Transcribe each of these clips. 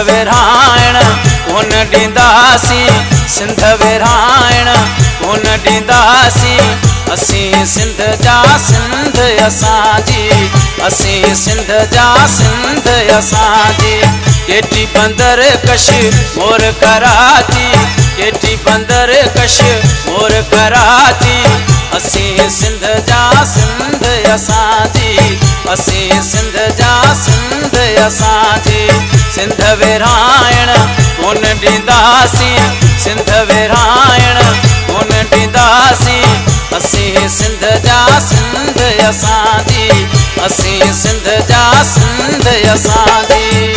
विरहाइण कोन ॾींदासीं, सिंध विरहाइण कोन ॾींदासीं। असीं सिंध जा सिंध असांजी, असीं सिंध जा सिंध असांजी। केटी बंदर कश मोर कराची, केटी बंदर कश मोर कराची। असीं सिंध जा सिंध असांजी, असीं सिंध जा सिंध असांजी। सिंध विरहाइण कोन ॾींदासीं, सिंध विरहाइण कोन ॾींदासीं। असीं सिंध जा सिंध असांजी, असीं सिंध जा सिंध असांजी।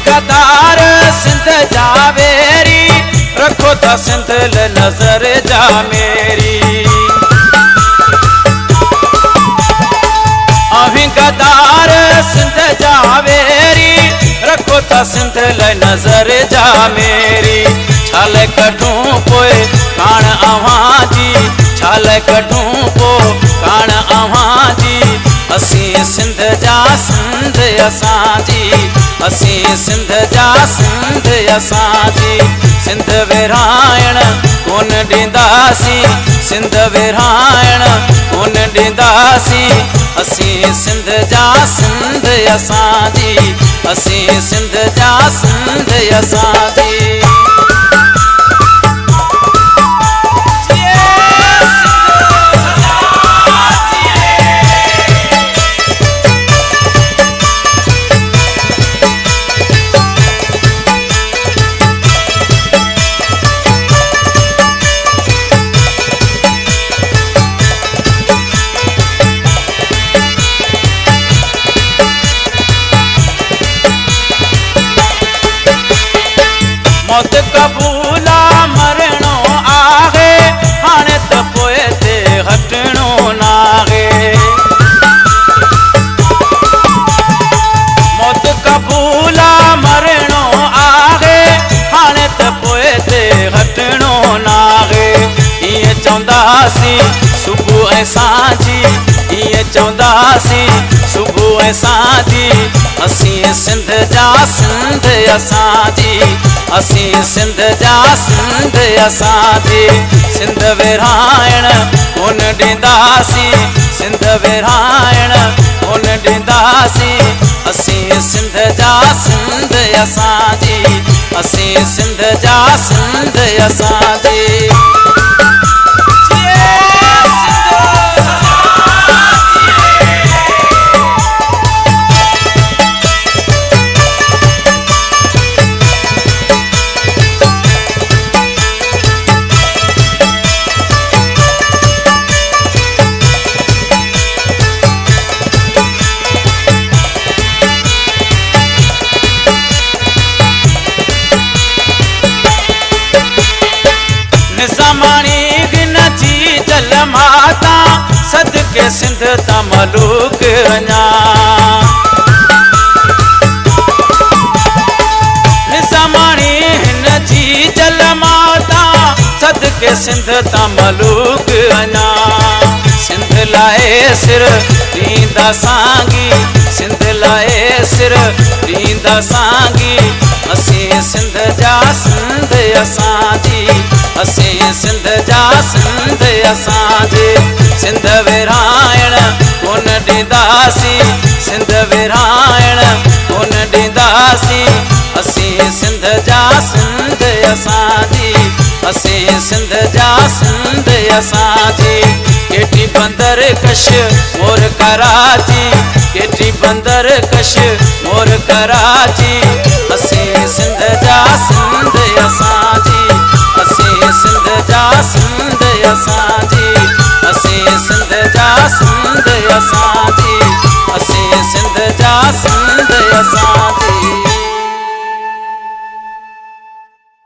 गदार सिंध जा वेरी, रखो था सिंध ल नजर जा मेरी। अहीं गदार सिंध जा वेरी, रखो था सिंध ल नजर जा मेरी। छाल कढूं पोए कान अव्हां जी, छाल कढूं पो कान अव्हां जी। असीं सिंध जा सिंध असांजी, असीं सिंध जा सिंध असांजी। सिंध विरहाइण कोन ॾींदासीं, सिंध विरहाइण कोन ॾींदासीं। असीं सिंध जा सिंध असांजी, असीं सिंध जा सिंध असांजी। मौत कबूला मरणो आहे, हाणे त पोइ ते हटणो नाहे। मौत कबूला मरणो आहे, हाणे त पोइ ते हटणो नाहे। ईअं चवंदासीं सुबुह ऐं सांझी, ईअं चवंदासीं सुबुह ऐं सांझी। असीं सिंध जा सिंध असांजी, असीं सिंध जा सिंध असांजी। सिंध विरहाइण कोन ॾींदासीं, सिंध विरहाइण कोन ॾींदासीं। असीं सिंध जा सिंध असांजी, असीं सिंध जा सिंध असांजी। निज़ामाणी गिन जी जल माता, सदके सिंध ता मलूक अञा। निज़ामाणी हिन जी जल माता, सदके सिंध ता मलूक अञा। सिंध लाए सिर ॾींदा सांगी, सिंध लाए सिर ॾींदा सांगी। असीं सिंध जा सिंध असांजी, असीं सिंध जा सिंध असांजी। सिंध विरहाइण कोन ॾींदासीं, सिंध विरहाइण कोन ॾींदासीं। असीं सिंध जा सिंध असांजी, असीं सिंध जा सिंध असांजी। केटी बंदर कश मोर कराची, केटी बंदर कश मोर कराची। असीं सिंध जा सिंध असांजी, असीं सिंध जा सिंध असांजी। असीं सिंध जा सिंध असांजी, असीं सिंध जा सिंध असांजी।